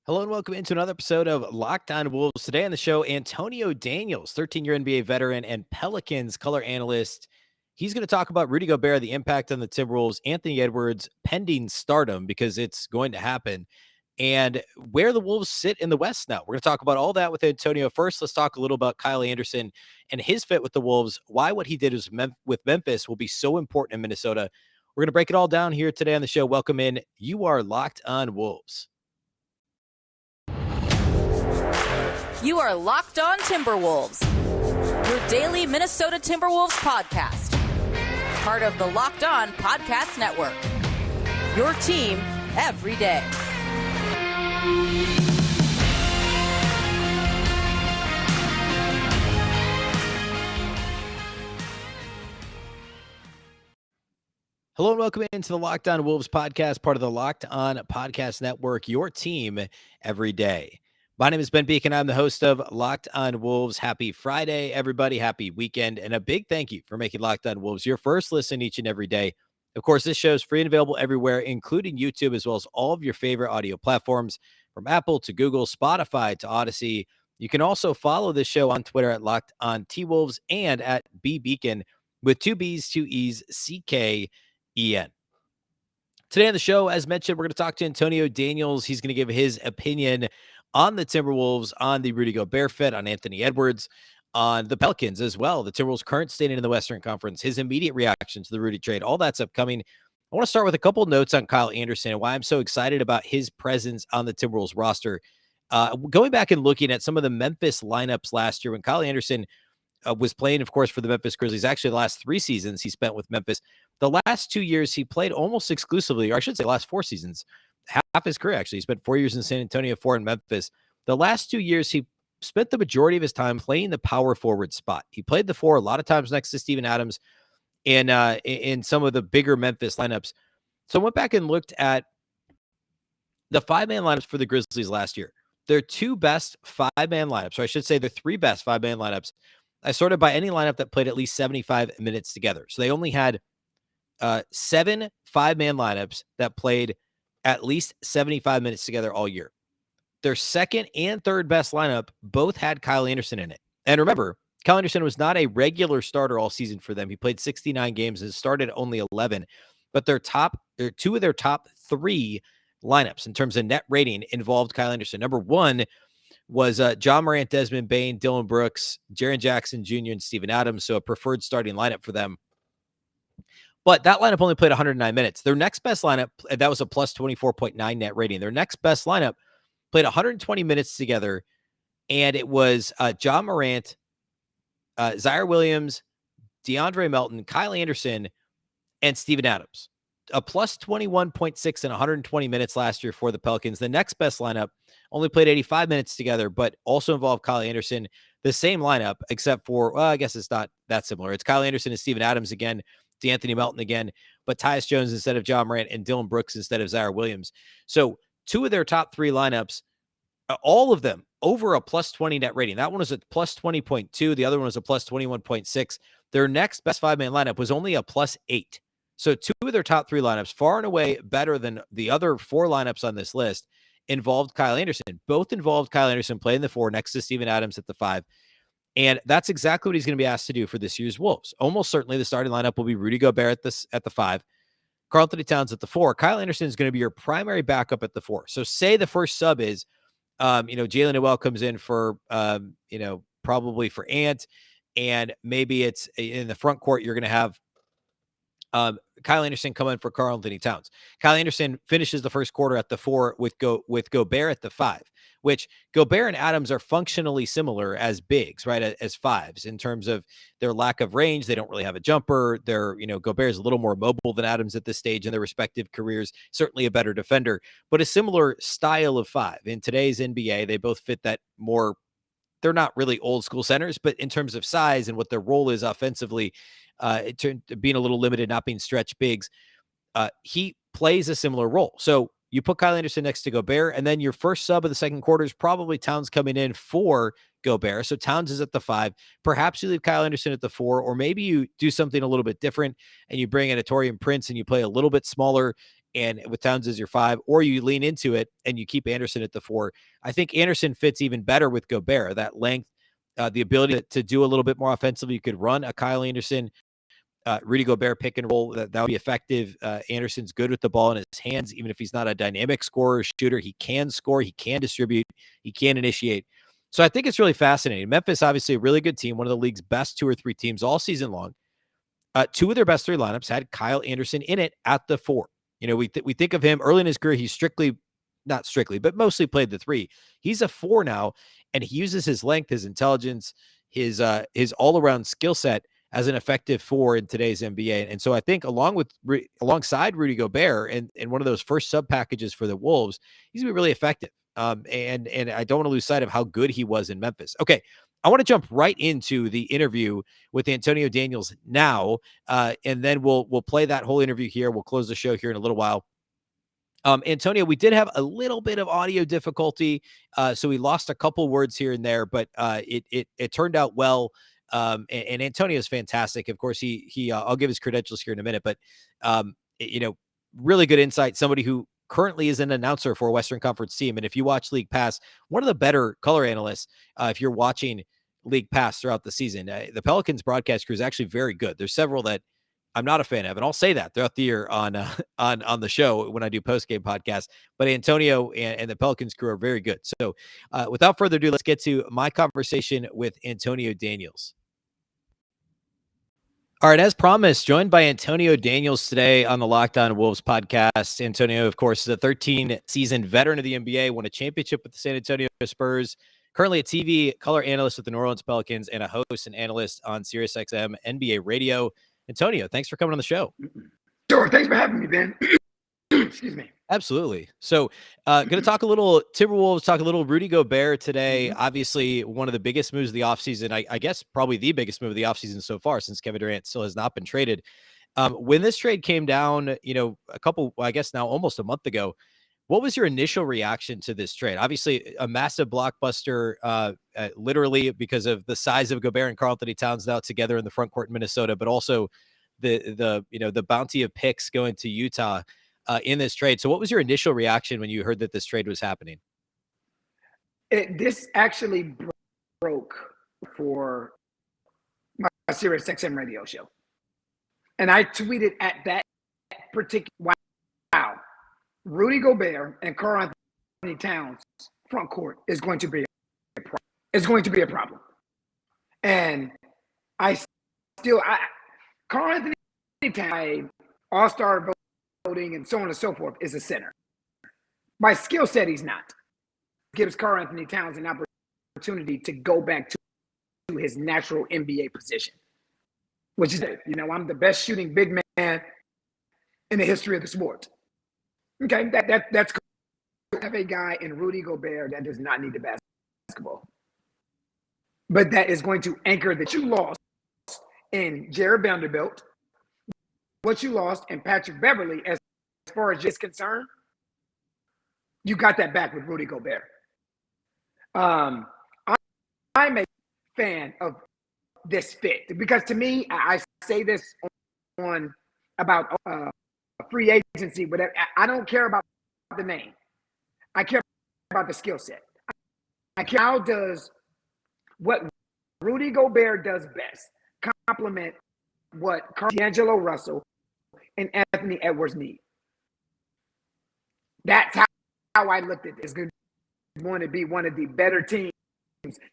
Hello and welcome into another episode of Locked On Wolves. Today on the show, Antonio Daniels, 13-year NBA veteran and Pelicans color analyst. He's going to talk about Rudy Gobert, the impact on the Timberwolves, Anthony Edwards, pending stardom because it's going to happen, and where the Wolves sit in the West now. We're going to talk about all that with Antonio. First, let's talk a little about Kyle Anderson and his fit with the Wolves, why what he did with Memphis will be so important in Minnesota. We're going to break it all down here today on the show. Welcome in. You are Locked On Wolves. You are Locked On Timberwolves, your daily Minnesota Timberwolves podcast. Part of the Locked On Podcast Network. Your team every day. Hello and welcome into the Locked On Wolves podcast, part of the Locked On Podcast Network, your team every day. My name is Ben Beek, and I'm the host of Locked On Wolves. Happy Friday, everybody. Happy weekend. And a big thank you for making Locked On Wolves your first listen each and every day. Of course, this show is free and available everywhere, including YouTube, as well as all of your favorite audio platforms, from Apple to Google, Spotify to Odyssey. You can also follow this show on Twitter at Locked On T-Wolves and at B Beacon with two B's, two E's, CKEN. Today on the show, as mentioned, we're going to talk to Antonio Daniels. He's going to give his opinion on the Timberwolves, on the Rudy Gobert fit, on Anthony Edwards, on the Pelicans as well. The Timberwolves' current standing in the Western Conference, his immediate reaction to the Rudy trade, all that's upcoming. I want to start with a couple of notes on Kyle Anderson and why I'm so excited about his presence on the Timberwolves roster. Going back and looking at some of the Memphis lineups last year when Kyle Anderson was playing, of course, for the Memphis Grizzlies. Actually, the last 3 seasons he spent with Memphis. The last 2 years he played almost exclusively, or I should say last 4 seasons, half his career, actually. He spent 4 years in San Antonio, 4 in Memphis. The last 2 years, he spent the majority of his time playing the power forward spot. He played the 4 a lot of times next to Steven Adams in some of the bigger Memphis lineups. So I went back and looked at the 5-man lineups for the Grizzlies last year. Their 2 best 5-man lineups, or I should say their 3 best 5-man lineups, I sorted by any lineup that played at least 75 minutes together. So they only had 7 5-man lineups that played at least 75 minutes together all year. Their second and third best lineup both had Kyle Anderson in it. And remember, Kyle Anderson was not a regular starter all season for them. He played 69 games and started only 11. But their 2 of their top 3 lineups in terms of net rating involved Kyle Anderson. Number 1 was John Morant, Desmond Bane, Dylan Brooks, Jaren Jackson Jr., and Steven Adams. So a preferred starting lineup for them. But that lineup only played 109 minutes. Their next best lineup, that was a plus 24.9 net rating. Their next best lineup played 120 minutes together, and it was John Morant, Zaire Williams, DeAndre Melton, Kyle Anderson, and Steven Adams. A plus 21.6 in 120 minutes last year for the Pelicans. The next best lineup only played 85 minutes together, but also involved Kyle Anderson. The same lineup, except for, well, I guess it's not that similar. It's Kyle Anderson and Steven Adams again, DeAnthony Melton again, but Tyus Jones instead of John Morant and Dylan Brooks instead of Zaire Williams. So 2 of their top 3 lineups, all of them over a plus 20 net rating. That one was a plus 20.2. The other one was a plus 21.6. Their next best 5-man lineup was only a plus 8. So 2 of their top 3 lineups, far and away better than the other 4 lineups on this list, involved Kyle Anderson. Both involved Kyle Anderson playing the 4 next to Steven Adams at the 5. And that's exactly what he's going to be asked to do for this year's Wolves. Almost certainly the starting lineup will be Rudy Gobert at the 5, Karl-Anthony Towns at the 4. Kyle Anderson is going to be your primary backup at the 4. So say the first sub is, Jalen Noel comes in for, probably for Ant, and maybe it's in the front court, you're going to have Kyle Anderson come in for Karl-Anthony Towns. Kyle Anderson finishes the first quarter at the 4 with Gobert at the 5, which Gobert and Adams are functionally similar as bigs, right? As 5s in terms of their lack of range. They don't really have a jumper. Gobert is a little more mobile than Adams at this stage in their respective careers, certainly a better defender, but a similar style of 5. In today's NBA, they both fit that more. They're not really old school centers, but in terms of size and what their role is offensively, being a little limited, not being stretch bigs, he plays a similar role. So you put Kyle Anderson next to Gobert, and then your first sub of the second quarter is probably Towns coming in for Gobert. So Towns is at the 5. Perhaps you leave Kyle Anderson at the 4, or maybe you do something a little bit different and you bring in a Taurean Prince and you play a little bit smaller and with Towns as your 5, or you lean into it and you keep Anderson at the 4. I think Anderson fits even better with Gobert, that length, the ability to do a little bit more offensively. You could run a Kyle Anderson, Rudy Gobert pick and roll. That would be effective. Anderson's good with the ball in his hands, even if he's not a dynamic scorer, shooter. He can score, he can distribute, he can initiate. So I think it's really fascinating. Memphis, obviously, a really good team, one of the league's best 2 or 3 teams all season long. 2 of their best 3 lineups had Kyle Anderson in it at the 4. We think of him early in his career. He's not strictly, but mostly played the 3. He's a 4 now, and he uses his length, his intelligence, his all around skill set as an effective 4 in today's NBA. And so I think alongside Rudy Gobert and one of those first sub packages for the Wolves, he's gonna be really effective. And I don't want to lose sight of how good he was in Memphis. Okay, I want to jump right into the interview with Antonio Daniels now, and then we'll play that whole interview here. We'll close the show here in a little while. Antonio, we did have a little bit of audio difficulty, so we lost a couple words here and there, but it turned out well. And Antonio is fantastic. Of course, I'll give his credentials here in a minute, but really good insight. Somebody who currently is an announcer for a Western Conference team, and if you watch League Pass, one of the better color analysts. If you're watching League Pass throughout the season, the Pelicans broadcast crew is actually very good. There's several that I'm not a fan of, and I'll say that throughout the year on the show when I do post game podcasts. But Antonio and the Pelicans crew are very good. So, without further ado, let's get to my conversation with Antonio Daniels. All right, as promised, joined by Antonio Daniels today on the Locked On Wolves podcast. Antonio, of course, is a 13-season veteran of the NBA, won a championship with the San Antonio Spurs. Currently a TV color analyst with the New Orleans Pelicans and a host and analyst on SiriusXM NBA Radio. Antonio, thanks for coming on the show. Sure. Thanks for having me, Ben. Excuse me. Absolutely. So, going to talk a little Timberwolves, talk a little Rudy Gobert today. Mm-hmm. Obviously, one of the biggest moves of the offseason, I guess probably the biggest move of the offseason so far, since Kevin Durant still has not been traded. When this trade came down, now almost a month ago, what was your initial reaction to this trade? Obviously, a massive blockbuster, literally because of the size of Gobert and Karl-Anthony Towns now together in the front court in Minnesota, but also the bounty of picks going to Utah in this trade. So, what was your initial reaction when you heard that this trade was happening? This actually broke for my SiriusXM radio show, and I tweeted at that particular wow. Rudy Gobert and Karl-Anthony Towns front court is going to be a problem. And Karl-Anthony Towns, all-star voting and so on and so forth, is a center. By skill set, he's not. Gives Karl-Anthony Towns an opportunity to go back to his natural NBA position, which is, I'm the best shooting big man in the history of the sport. Okay, that's cool. Have a guy in Rudy Gobert that does not need the basketball, but that is going to anchor that you lost in Jared Vanderbilt, what you lost in Patrick Beverley as far as is concerned. You got that back with Rudy Gobert. I'm a fan of this fit because to me, I say this on about free agency, whatever. I don't care about the name. I care about the skill set. I care how does what Rudy Gobert does best complement what D'Angelo Russell and Anthony Edwards need. That's how I looked at this. It's going to be one of the better teams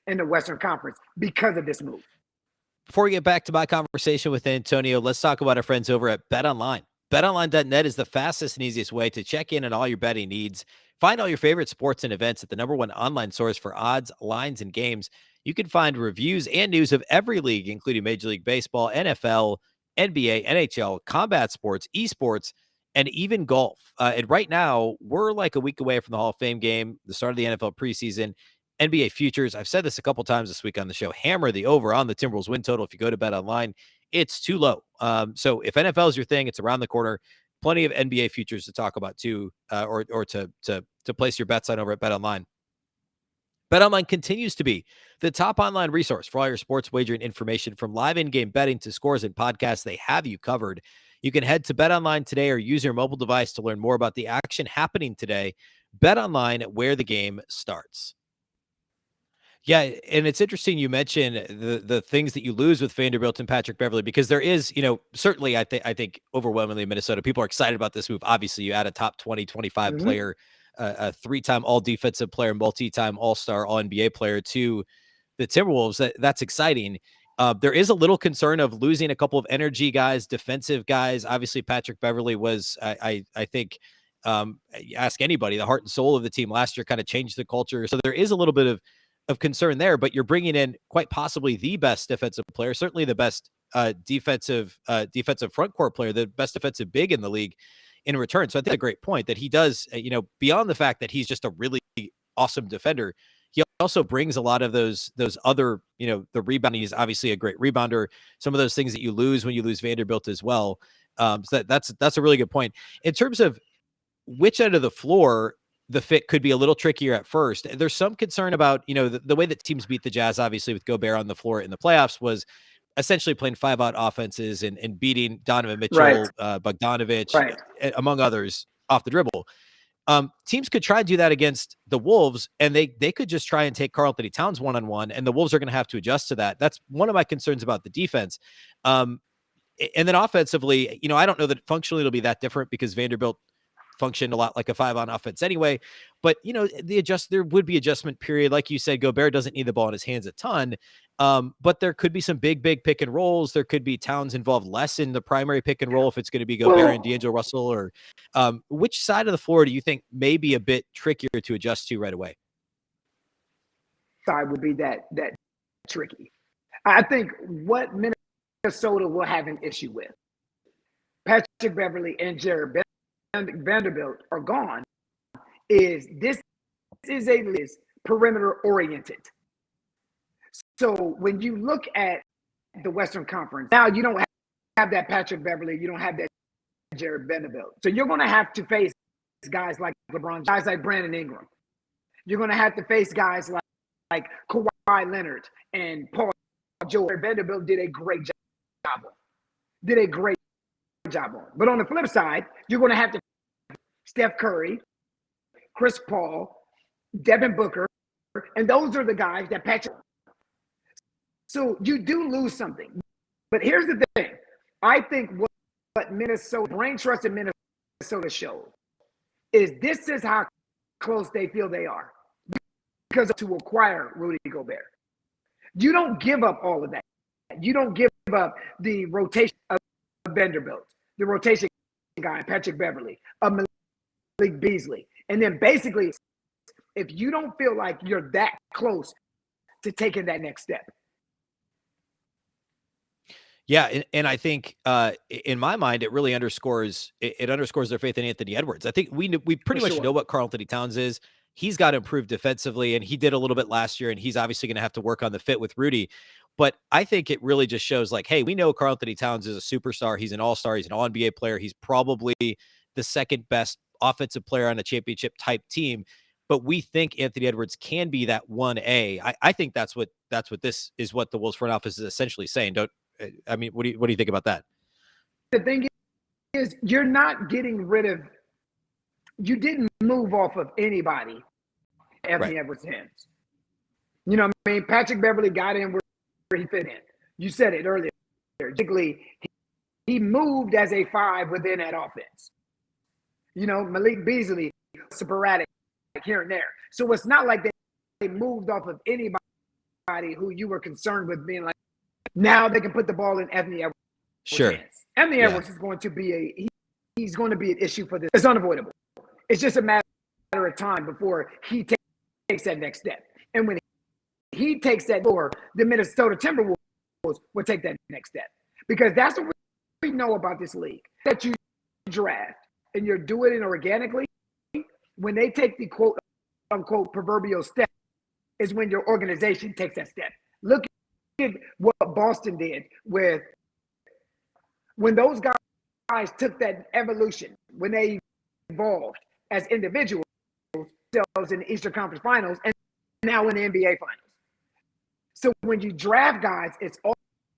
in the Western Conference because of this move. Before we get back to my conversation with Antonio, let's talk about our friends over at BetOnline. BetOnline.net is the fastest and easiest way to check in on all your betting needs. Find all your favorite sports and events at the #1 online source for odds, lines, and games. You can find reviews and news of every league, including Major League Baseball, NFL, NBA, NHL, combat sports, esports, and even golf. And right now, we're like a week away from the Hall of Fame game, the start of the NFL preseason, NBA futures. I've said this a couple times this week on the show. Hammer the over on the Timberwolves win total if you go to BetOnline. It's too low. So if NFL is your thing, it's around the corner. Plenty of NBA futures to talk about too, or to place your bets on over at BetOnline. BetOnline continues to be the top online resource for all your sports wagering information, from live in-game betting to scores and podcasts. They have you covered. You can head to BetOnline today or use your mobile device to learn more about the action happening today. BetOnline, where the game starts. Yeah, and it's interesting you mentioned the things that you lose with Vanderbilt and Patrick Beverley, because there is, certainly I think overwhelmingly Minnesota people are excited about this move. Obviously, you add a top 20, 25 Mm-hmm. player, a three-time all defensive player, multi-time all-star, all NBA player to the Timberwolves. That's exciting. There is a little concern of losing a couple of energy guys, defensive guys. Obviously, Patrick Beverley was, I think, ask anybody, the heart and soul of the team last year, kind of changed the culture. So there is a little bit of concern there, but you're bringing in quite possibly the best defensive player, certainly the best defensive front court player, the best defensive big in the league in return. So I think a great point that he does, beyond the fact that he's just a really awesome defender, he also brings a lot of those other, the rebounding. He's obviously a great rebounder. Some of those things that you lose when you lose Vanderbilt as well. So that's a really good point. In terms of which end of the floor the fit could be a little trickier at first. There's some concern about, the way that teams beat the Jazz, obviously with Gobert on the floor in the playoffs, was essentially playing 5-out offenses and beating Donovan Mitchell, Right. Bogdanovich, Right. among others, off the dribble. Teams could try to do that against the Wolves, and they could just try and take Karl-Anthony Towns one-on-one, and the Wolves are going to have to adjust to that. That's one of my concerns about the defense. And then offensively, I don't know that functionally it'll be that different because Vanderbilt functioned a lot like a 5-on offense anyway, but there would be adjustment period. Like you said, Gobert doesn't need the ball in his hands a ton. But there could be some big pick and rolls. There could be Towns involved less in the primary pick and roll if it's going to be Gobert and D'Angelo Russell, or which side of the floor do you think may be a bit trickier to adjust to right away? Side would be that tricky. I think what Minnesota will have an issue with, Patrick Beverley and Jared Vanderbilt are gone, is this is a list perimeter oriented. So when you look at the Western Conference, now you don't have that Patrick Beverley, you don't have that Jared Vanderbilt. So you're going to have to face guys like LeBron, guys like Brandon Ingram. You're going to have to face guys like Kawhi Leonard and Paul George. Vanderbilt did a great job on. But on the flip side, you're going to have to Steph Curry, Chris Paul, Devin Booker, and those are the guys that Patrick. So you do lose something. But here's the thing. I think what Minnesota, brain trust in Minnesota showed is this is how close they feel they are because to acquire Rudy Gobert. You don't give up all of that. You don't give up the rotation of Vanderbilt, the rotation guy, Patrick Beverley, of Malik Beasley. And then basically, if you don't feel like you're that close to taking that next step. Yeah, and I think in my mind, it really underscores their faith in Anthony Edwards. I think we pretty much know what Karl-Anthony Towns is. He's got to improve defensively, and he did a little bit last year, and he's obviously going to have to work on the fit with Rudy. But I think it really just shows like, hey, we know Karl-Anthony Towns is a superstar. He's an all-star. He's an all-NBA player. He's probably the second best offensive player on a championship type team. But we think Anthony Edwards can be that 1A. I think that's what this is, what the Wolves front office is essentially saying. What do you think about that? The thing is, you're not getting rid of. You didn't move off of anybody. Anthony Edwards' hands. You know what I mean? Patrick Beverley got in where he fit in. You said it earlier. Particularly, he moved as a 5 within that offense. Malik Beasley, sporadic here and there. So it's not like they moved off of anybody who you were concerned with being like, now they can put the ball in Anthony Edwards' hands. Anthony Edwards is going to be he's going to be an issue for this. It's unavoidable. It's just a matter of time before he takes that next step. And when he takes that door, the Minnesota Timberwolves will take that next step. Because that's what we know about this league. That you draft and you're doing it organically, when they take the quote-unquote proverbial step is when your organization takes that step. Look at what Boston did when those guys took that evolution, when they evolved as individuals in the Eastern Conference Finals and now in the NBA Finals. So when you draft guys, it's all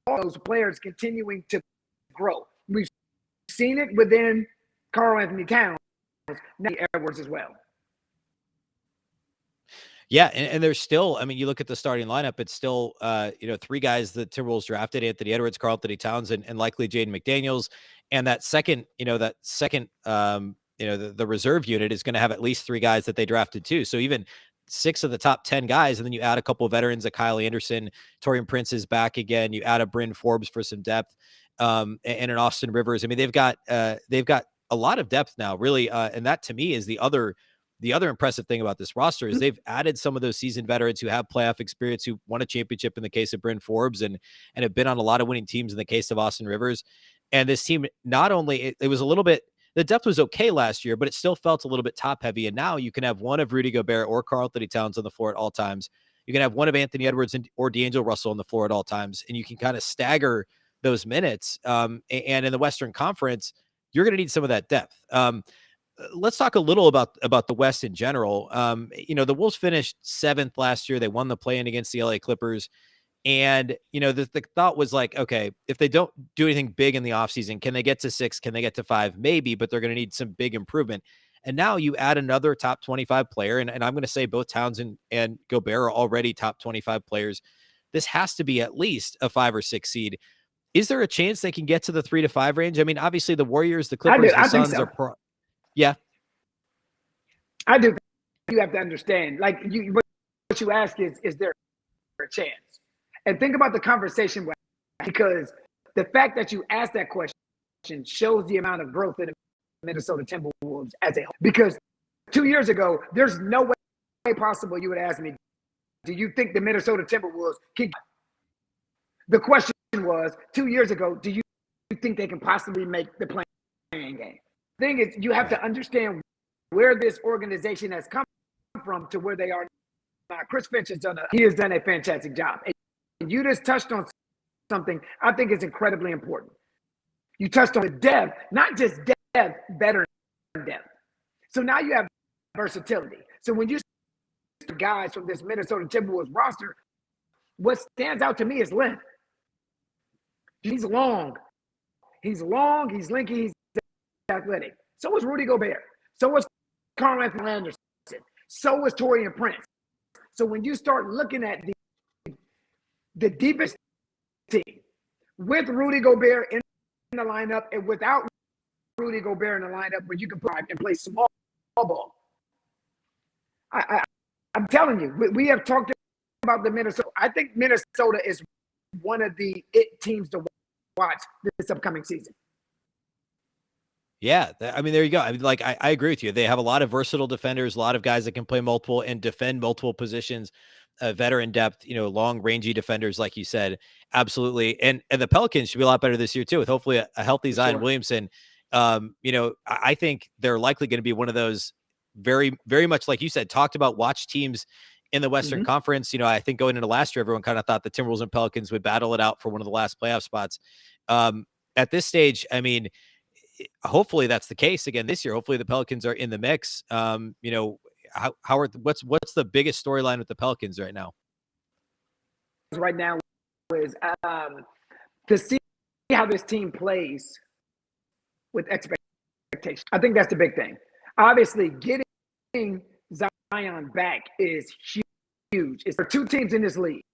those players continuing to grow. We've seen it within Karl-Anthony Towns, now Edwards as well. Yeah, and there's still, I mean, you look at the starting lineup, it's still, three guys that Timberwolves drafted: Anthony Edwards, Karl-Anthony Towns, and likely Jaden McDaniels. And that second, the reserve unit is going to have at least three guys that they drafted too. So even 6 of the top 10 guys, and then you add a couple of veterans, like Kyle Anderson, Taurean Prince is back again. You add a Bryn Forbes for some depth, and an Austin Rivers. I mean, they've got a lot of depth now, really. And that to me is the other impressive thing about this roster is they've added some of those seasoned veterans who have playoff experience, who won a championship in the case of Bryn Forbes, and have been on a lot of winning teams in the case of Austin Rivers. And this team, not only, it was a little bit, the depth was okay last year, but it still felt a little bit top heavy. And now you can have one of Rudy Gobert or Karl-Anthony Towns on the floor at all times. You can have one of Anthony Edwards or D'Angelo Russell on the floor at all times. And you can kind of stagger those minutes. And in the Western Conference, you're going to need some of that depth. Let's talk a little about the West in general. The Wolves finished 7th last year. They won the play-in against the LA Clippers. And, the thought was like, okay, if they don't do anything big in the offseason, can they get to 6? Can they get to 5? Maybe, but they're going to need some big improvement. And now you add another top 25 player. And I'm going to say both Towns and Gobert are already top 25 players. This has to be at least a 5 or 6 seed. Is there a chance they can get to the 3 to 5 range? I mean, obviously the Warriors, the Clippers, the Suns are yeah. I do. You have to understand, like what you ask is there a chance? And think about the conversation, because the fact that you asked that question shows the amount of growth in the Minnesota Timberwolves as a whole. Because 2 years ago, there's no way possible you would ask me, do you think the Minnesota Timberwolves can? The question was 2 years ago, do you think they can possibly make the playing game? The thing is, you have to understand where this organization has come from to where they are now. Chris Finch has done a fantastic job. And you just touched on something I think is incredibly important. You touched on the depth, not just depth, better depth. So now you have versatility. So when you see guys from this Minnesota Timberwolves roster, what stands out to me is length. He's long. He's lanky, he's athletic. So is Rudy Gobert. So is Karl-Anthony Anderson. So is Taurean Prince. So when you start looking at the deepest team with Rudy Gobert in the lineup and without Rudy Gobert in the lineup, where you can play small ball. I'm telling you, we have talked about the Minnesota. I think Minnesota is one of the teams to watch this upcoming season. Yeah, I mean, there you go. I mean, like, I agree with you. They have a lot of versatile defenders, a lot of guys that can play multiple and defend multiple positions, veteran depth, long, rangy defenders, like you said. Absolutely. And the Pelicans should be a lot better this year, too, with hopefully a healthy Zion Williamson. I think they're likely going to be one of those very, very much, like you said, talked about watch teams in the Western Conference. I think going into last year, everyone kind of thought the Timberwolves and Pelicans would battle it out for one of the last playoff spots. At this stage, I mean, hopefully that's the case again this year. Hopefully the Pelicans are in the mix. What's the biggest storyline with the Pelicans right now? Right now is to see how this team plays with expectation. I think that's the big thing. Obviously, getting Zion back is huge. It's for 2 teams in this league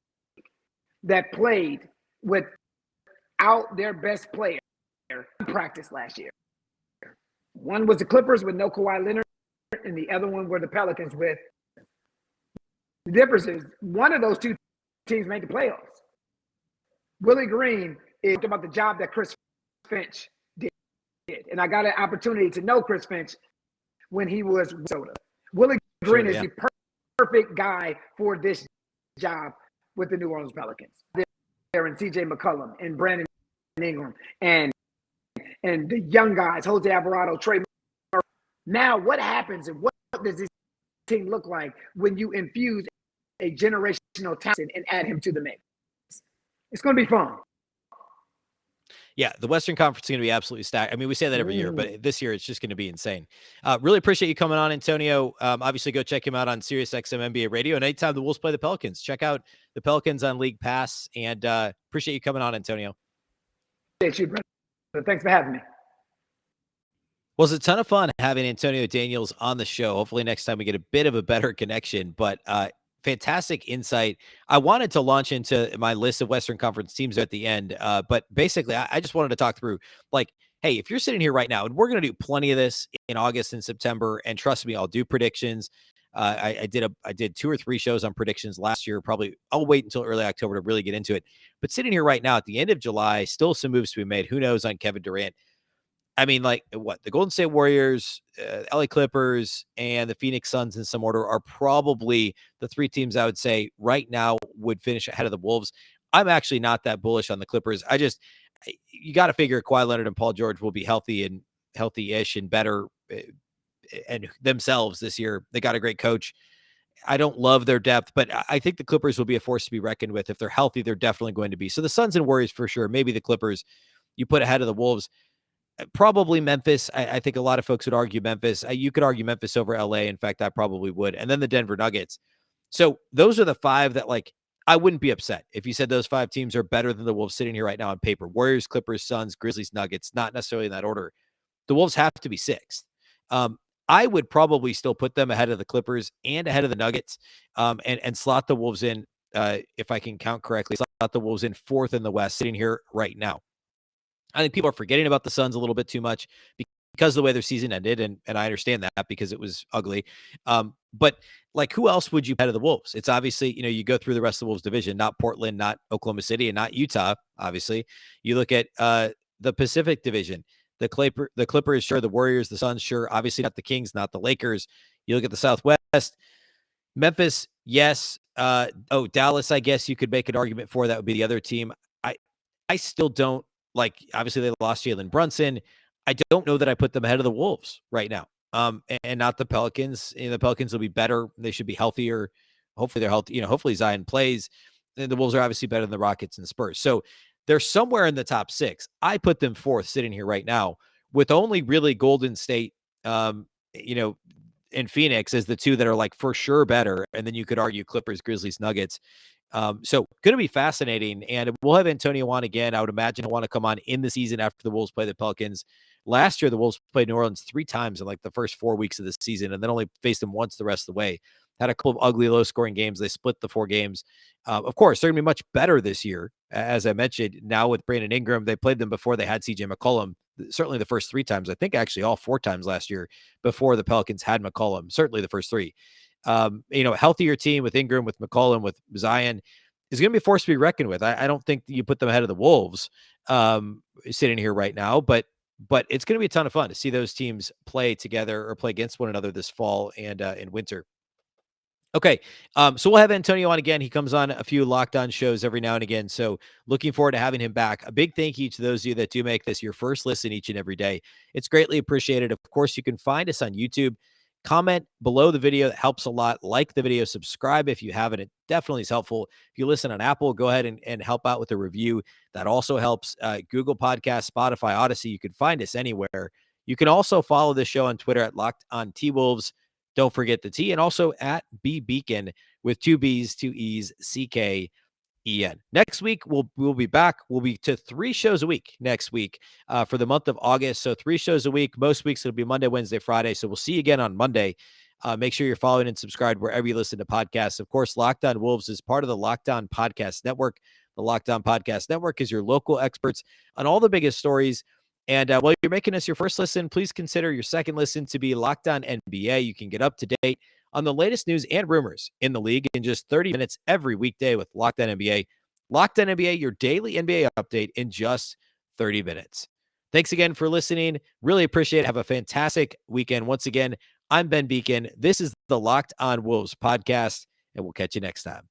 that played without their best player in practice last year. One was the Clippers with no Kawhi Leonard, and the other one were the Pelicans with. The difference is one of those 2 teams made the playoffs. Willie Green is about the job that Chris Finch did. And I got an opportunity to know Chris Finch when he was Minnesota. Willie Green is the perfect guy for this job with the New Orleans Pelicans. There and CJ McCollum and Brandon Ingram and the young guys, Jose Alvarado, Trey Murphy. Now, what happens and what does this team look like when you infuse a generational talent and add him to the mix? It's going to be fun. Yeah, the Western Conference is going to be absolutely stacked. I mean, we say that every year, but this year it's just going to be insane. Really appreciate you coming on, Antonio. Obviously, go check him out on SiriusXM NBA Radio. And anytime the Wolves play the Pelicans, check out the Pelicans on League Pass. And appreciate you coming on, Antonio. Appreciate you, brother. Thanks for having me. Well, it's a ton of fun having Antonio Daniels on the show. Hopefully next time we get a bit of a better connection, but fantastic insight. I wanted to launch into my list of Western Conference teams at the end, but basically I just wanted to talk through, like, hey, if you're sitting here right now, and we're going to do plenty of this in August and September, and trust me, I'll do predictions. I did 2 or 3 shows on predictions last year. Probably I'll wait until early October to really get into it. But sitting here right now at the end of July, still some moves to be made. Who knows on Kevin Durant? I mean, like, what? The Golden State Warriors, LA Clippers, and the Phoenix Suns in some order are probably the 3 teams I would say right now would finish ahead of the Wolves. I'm actually not that bullish on the Clippers. You got to figure Kawhi Leonard and Paul George will be healthy and healthy-ish and better and themselves this year. They got a great coach. I don't love their depth, but I think the Clippers will be a force to be reckoned with. If they're healthy, they're definitely going to be. So the Suns and Warriors for sure. Maybe the Clippers you put ahead of the Wolves. Probably Memphis. I think a lot of folks would argue Memphis. You could argue Memphis over LA. In fact, I probably would. And then the Denver Nuggets. So those are the 5 that, like, I wouldn't be upset if you said those 5 teams are better than the Wolves sitting here right now on paper. Warriors, Clippers, Suns, Grizzlies, Nuggets, not necessarily in that order. The Wolves have to be 6th. I would probably still put them ahead of the Clippers and ahead of the Nuggets, and slot the Wolves in, if I can count correctly, slot the Wolves in 4th in the West sitting here right now. I think people are forgetting about the Suns a little bit too much because of the way their season ended, and I understand that because it was ugly. But, like, who else would you put ahead of the Wolves? It's obviously, you go through the rest of the Wolves division, not Portland, not Oklahoma City, and not Utah, obviously. You look at the Pacific Division, the Clippers, sure, the Warriors, the Suns, sure, obviously not the Kings, not the Lakers. You look at the Southwest, Memphis, yes. Dallas, I guess you could make an argument for. That would be the other team. I I still don't like. Obviously, they lost Jalen Brunson. I don't know that I put them ahead of the Wolves right now. And not the Pelicans. The Pelicans will be better. They should be healthier. Hopefully, they're healthy. Hopefully Zion plays. And the Wolves are obviously better than the Rockets and Spurs. So they're somewhere in the top 6. I put them 4th, sitting here right now, with only really Golden State. You know, and Phoenix as the 2 that are, like, for sure better. And then you could argue Clippers, Grizzlies, Nuggets. So going to be fascinating. And we'll have Antonio on again. I would imagine he'll want to come on in the season after the Wolves play the Pelicans. Last year, the Wolves played New Orleans 3 times in, like, the first 4 weeks of the season, and then only faced them once the rest of the way. Had a couple of ugly, low-scoring games. They split the 4 games. Of course, they're going to be much better this year. As I mentioned, now with Brandon Ingram, they played them before they had CJ McCollum. Certainly the first 3 times. I think actually all 4 times last year before the Pelicans had McCollum. Certainly the first 3. Healthier team with Ingram, with McCollum, with Zion is going to be a force to be reckoned with. I don't think you put them ahead of the Wolves sitting here right now, but it's going to be a ton of fun to see those teams play together or play against one another this fall and in winter. Okay. So we'll have Antonio on again. He comes on a few Locked On shows every now and again. So looking forward to having him back. A big thank you to those of you that do make this your first listen each and every day. It's greatly appreciated. Of course, you can find us on YouTube. Comment below the video. That helps a lot. Like the video, subscribe if you haven't. It definitely is helpful. If you listen on Apple, go ahead and help out with a review. That also helps. Google Podcasts, Spotify, Odyssey. You can find us anywhere. You can also follow the show on Twitter at Locked On T-Wolves. Don't forget the T, and also at B Beacon with 2 B's, 2 E's, CKEN. Next week, we'll be back. We'll be to 3 shows a week next week for the month of August. So 3 shows a week. Most weeks it'll be Monday, Wednesday, Friday. So we'll see you again on Monday. Make sure you're following and subscribed wherever you listen to podcasts. Of course, Locked On Wolves is part of the Locked On Podcast Network. The Locked On Podcast Network is your local experts on all the biggest stories. And while you're making us your first listen, please consider your second listen to be Locked On NBA. You can get up to date on the latest news and rumors in the league in just 30 minutes every weekday with Locked On NBA. Locked On NBA, your daily NBA update in just 30 minutes. Thanks again for listening. Really appreciate it. Have a fantastic weekend. Once again, I'm Ben Beacon. This is the Locked On Wolves podcast, and we'll catch you next time.